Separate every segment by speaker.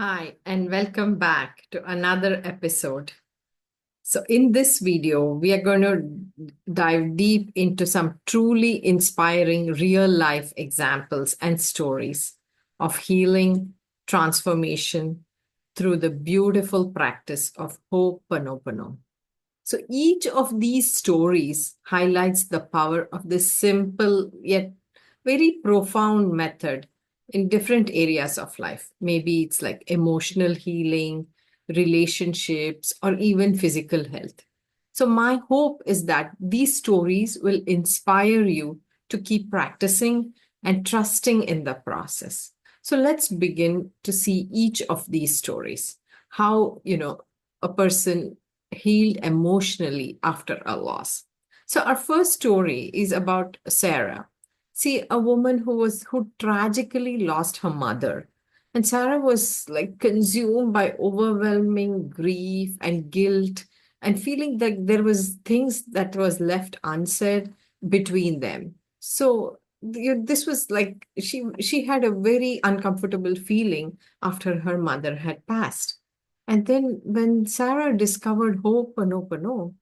Speaker 1: Hi, and welcome back to another episode. So, in this video, we are going to dive deep into some truly inspiring real life examples and stories of healing, transformation through the beautiful practice of Ho'oponopono. So, each of these stories highlights the power of this simple yet very profound method in different areas of life. Maybe it's like emotional healing, relationships, or even physical health. So, my hope is that these stories will inspire you to keep practicing and trusting in the process. So, let's begin to see each of these stories. How, a person healed emotionally after a loss. So, our first story is about Sarah. See, a woman who tragically lost her mother. And Sarah was like consumed by overwhelming grief and guilt and feeling that there was things that was left unsaid between them. So this was like she had a very uncomfortable feeling after her mother had passed. And then when Sarah discovered Ho'oponopono,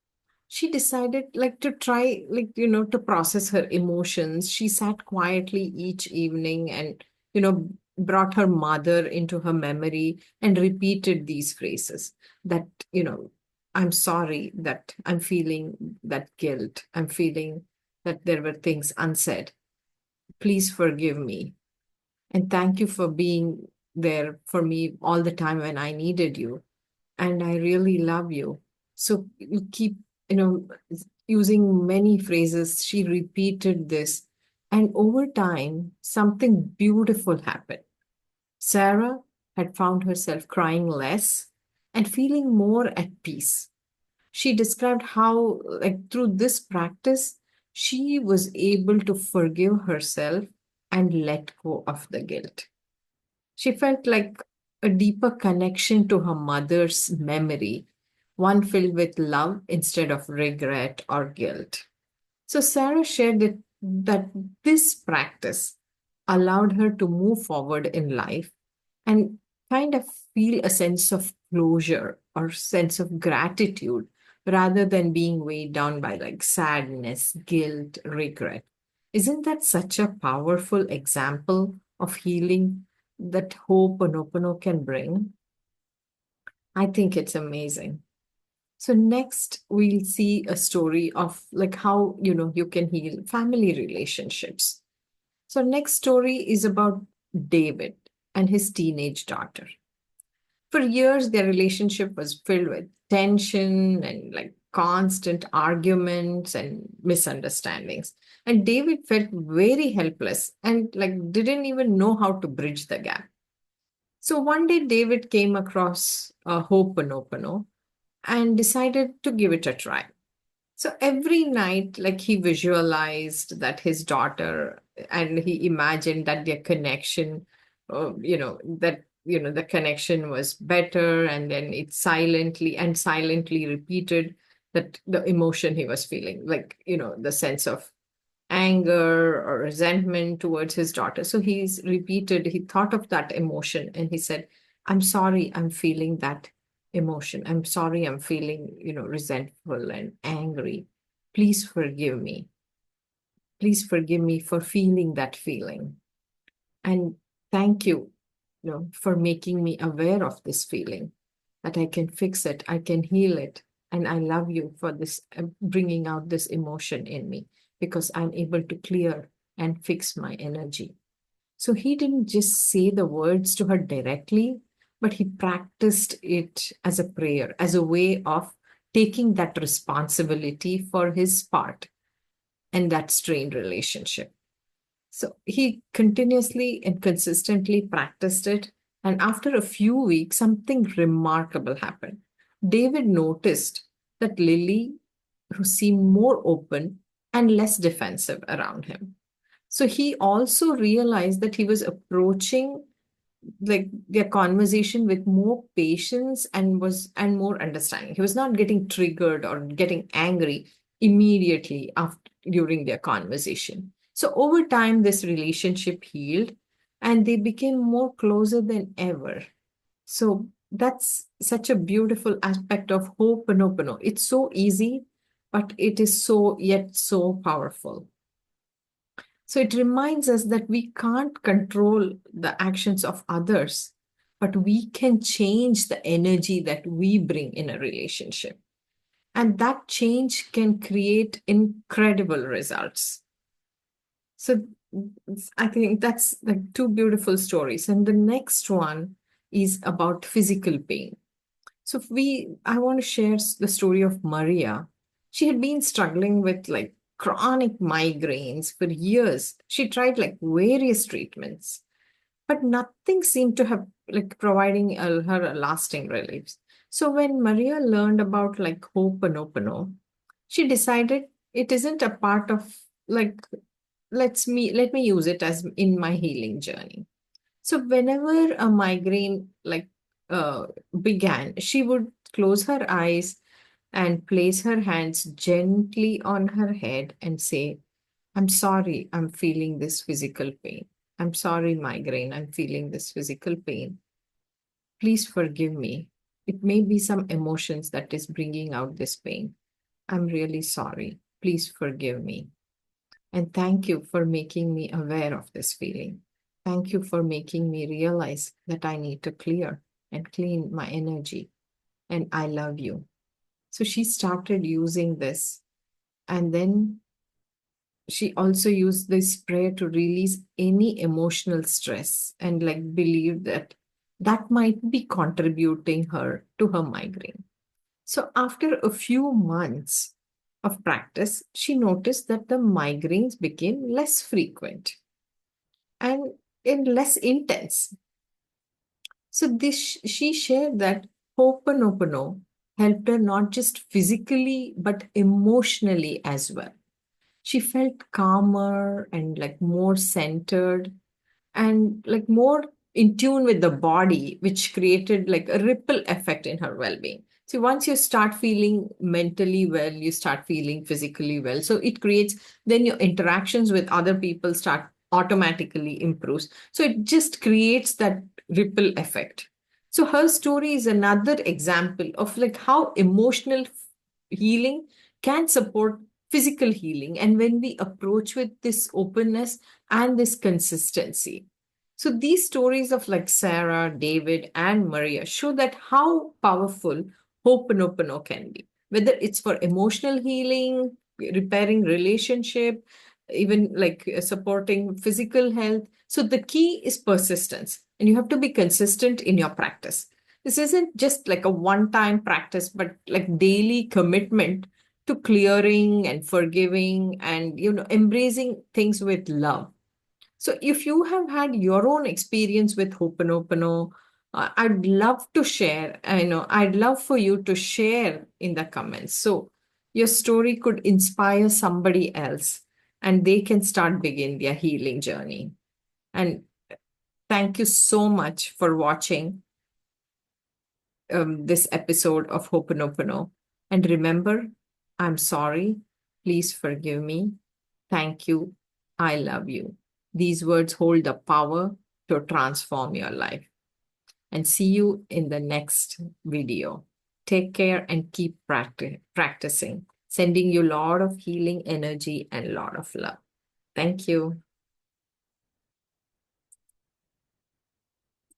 Speaker 1: she decided like to try to process her emotions. She sat quietly each evening and you know brought her mother into her memory and repeated these phrases that I'm sorry that I'm feeling that guilt, I'm feeling that there were things unsaid, please forgive me, and thank you for being there for me all the time when I needed you, and I really love you. So you keep, using many phrases. She repeated this. And over time, something beautiful happened. Sarah had found herself crying less and feeling more at peace. She described how, like, through this practice, she was able to forgive herself and let go of the guilt. She felt like a deeper connection to her mother's memory, one filled with love instead of regret or guilt. So Sarah shared that this practice allowed her to move forward in life and kind of feel a sense of closure or sense of gratitude rather than being weighed down by like sadness, guilt, regret. Isn't that such a powerful example of healing that Ho'oponopono can bring? I think it's amazing. So next we'll see a story of like how you can heal family relationships. So next story is about David and his teenage daughter. For years, their relationship was filled with tension and like constant arguments and misunderstandings. And David felt very helpless and like didn't even know how to bridge the gap. So one day, David came across a Ho'oponopono and decided to give it a try. So every night, like he visualized that his daughter and he imagined that their connection, the connection was better. And then it silently repeated that the emotion he was feeling, like, the sense of anger or resentment towards his daughter. So he thought of that emotion and he said, I'm sorry, I'm feeling that emotion. I'm sorry, I'm feeling, resentful and angry. Please forgive me. Please forgive me for feeling that feeling. And thank you, for making me aware of this feeling, that I can fix it, I can heal it. And I love you for this, bringing out this emotion in me because I'm able to clear and fix my energy. So he didn't just say the words to her directly, but he practiced it as a prayer, as a way of taking that responsibility for his part in that strained relationship. So he continuously and consistently practiced it. And after a few weeks, something remarkable happened. David noticed that Lily, who seemed more open and less defensive around him. So he also realized that he was approaching like their conversation with more patience and more understanding. He was not getting triggered or getting angry immediately after during their conversation. So over time, this relationship healed and they became more closer than ever. So that's such a beautiful aspect of Ho'oponopono. It's so easy, but it is so yet so powerful. So it reminds us that we can't control the actions of others, but we can change the energy that we bring in a relationship. And that change can create incredible results. So I think that's like two beautiful stories. And the next one is about physical pain. So I want to share the story of Maria. She had been struggling with like chronic migraines for years. She tried like various treatments, but nothing seemed to have like providing her a lasting relief. So when Maria learned about like Ho'oponopono, she decided it isn't a part of like let me use it as in my healing journey. So whenever a migraine uh, began, she would close her eyes and place her hands gently on her head and say, I'm sorry, I'm feeling this physical pain. I'm sorry, migraine, I'm feeling this physical pain. Please forgive me. It may be some emotions that is bringing out this pain. I'm really sorry. Please forgive me. And thank you for making me aware of this feeling. Thank you for making me realize that I need to clear and clean my energy. And I love you. So she started using this. And then she also used this prayer to release any emotional stress and like believe that that might be contributing her to her migraine. So after a few months of practice, she noticed that the migraines became less frequent and less intense. So she shared that Ho'oponopono helped her not just physically but emotionally as well. She felt calmer and like more centered and like more in tune with the body, which created like a ripple effect in her well-being. So once you start feeling mentally well, you start feeling physically well. So it creates, then your interactions with other people start automatically improves. So it just creates that ripple effect. So her story is another example of like how emotional healing can support physical healing. And when we approach with this openness and this consistency. So these stories of like Sarah, David, and Maria show that how powerful Ho'oponopono can be, whether it's for emotional healing, repairing relationship, even like supporting physical health. So the key is persistence, and you have to be consistent in your practice. This isn't just like a one-time practice, but like daily commitment to clearing and forgiving and embracing things with love. So if you have had your own experience with Ho'oponopono, I'd love to share. I'd love for you to share in the comments. So your story could inspire somebody else and they can start begin their healing journey. And thank you so much for watching this episode of Ho'oponopono. And remember, I'm sorry. Please forgive me. Thank you. I love you. These words hold the power to transform your life. And see you in the next video. Take care and keep practicing. Sending you a lot of healing energy and a lot of love. Thank you.